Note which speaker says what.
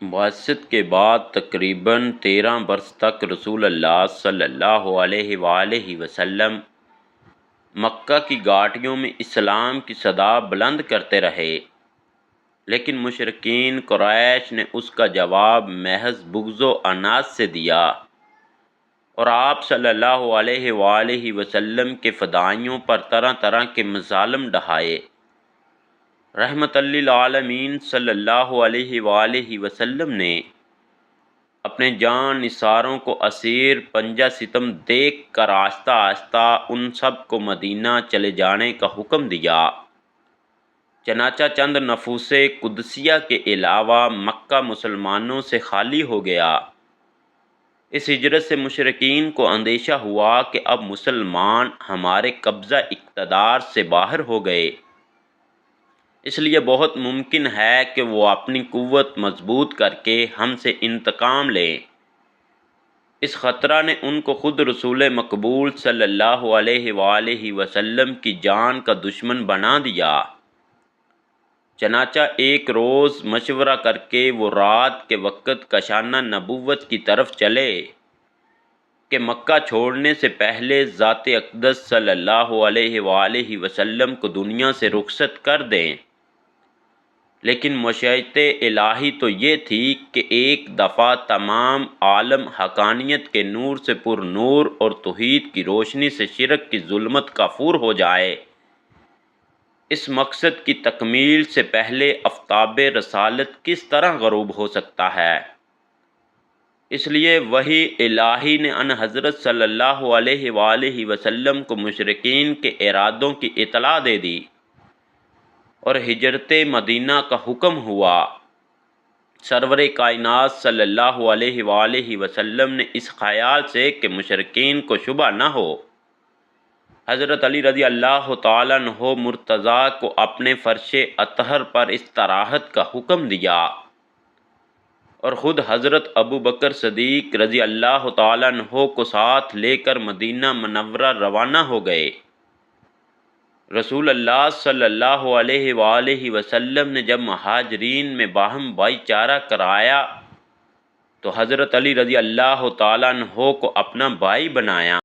Speaker 1: بعثت کے بعد تقریباً 13 برس تک رسول اللہ صلی اللہ علیہ وآلہ وسلم مکہ کی گھاٹیوں میں اسلام کی صدا بلند کرتے رہے، لیکن مشرکین قریش نے اس کا جواب محض بغض و عناد سے دیا اور آپ صلی اللہ علیہ وآلہ وسلم کے فدائیوں پر طرح طرح کے مظالم ڈھائے۔ رحمت للعالمین صلی اللہ علیہ وآلہ وسلم نے اپنے جان نثاروں کو اسیر پنجہ ستم دیکھ کر آہستہ آہستہ ان سب کو مدینہ چلے جانے کا حکم دیا۔ چنانچہ چند نفوس قدسیہ کے علاوہ مکہ مسلمانوں سے خالی ہو گیا۔ اس ہجرت سے مشرکین کو اندیشہ ہوا کہ اب مسلمان ہمارے قبضہ اقتدار سے باہر ہو گئے، اس لیے بہت ممکن ہے کہ وہ اپنی قوت مضبوط کر کے ہم سے انتقام لیں۔ اس خطرہ نے ان کو خود رسول مقبول صلی اللہ علیہ وآلہ وسلم کی جان کا دشمن بنا دیا۔ چنانچہ ایک روز مشورہ کر کے وہ رات کے وقت کشانہ نبوت کی طرف چلے کہ مکہ چھوڑنے سے پہلے ذات اقدس صلی اللہ علیہ وآلہ وسلم کو دنیا سے رخصت کر دیں، لیکن مشیت الہی تو یہ تھی کہ ایک دفعہ تمام عالم حقانیت کے نور سے پر نور اور توحید کی روشنی سے شرک کی ظلمت کافور ہو جائے۔ اس مقصد کی تکمیل سے پہلے آفتاب رسالت کس طرح غروب ہو سکتا ہے؟ اس لیے وحی الہی نے ان حضرت صلی اللہ علیہ وآلہ وسلم کو مشرکین کے ارادوں کی اطلاع دے دی اور ہجرت مدینہ کا حکم ہوا۔ سرور کائنات صلی اللہ علیہ وآلہ وسلم نے اس خیال سے کہ مشرکین کو شبہ نہ ہو، حضرت علی رضی اللہ تعالیٰ عنہ مرتضیٰ کو اپنے فرش اطہر پر استراحت کا حکم دیا اور خود حضرت ابو بکر صدیق رضی اللہ تعالیٰ عنہ کو ساتھ لے کر مدینہ منورہ روانہ ہو گئے۔ رسول اللہ صلی اللہ علیہ وآلہ وسلم نے جب مہاجرین میں باہم بھائی چارہ کرایا تو حضرت علی رضی اللہ تعالیٰ عنہ کو اپنا بھائی بنایا۔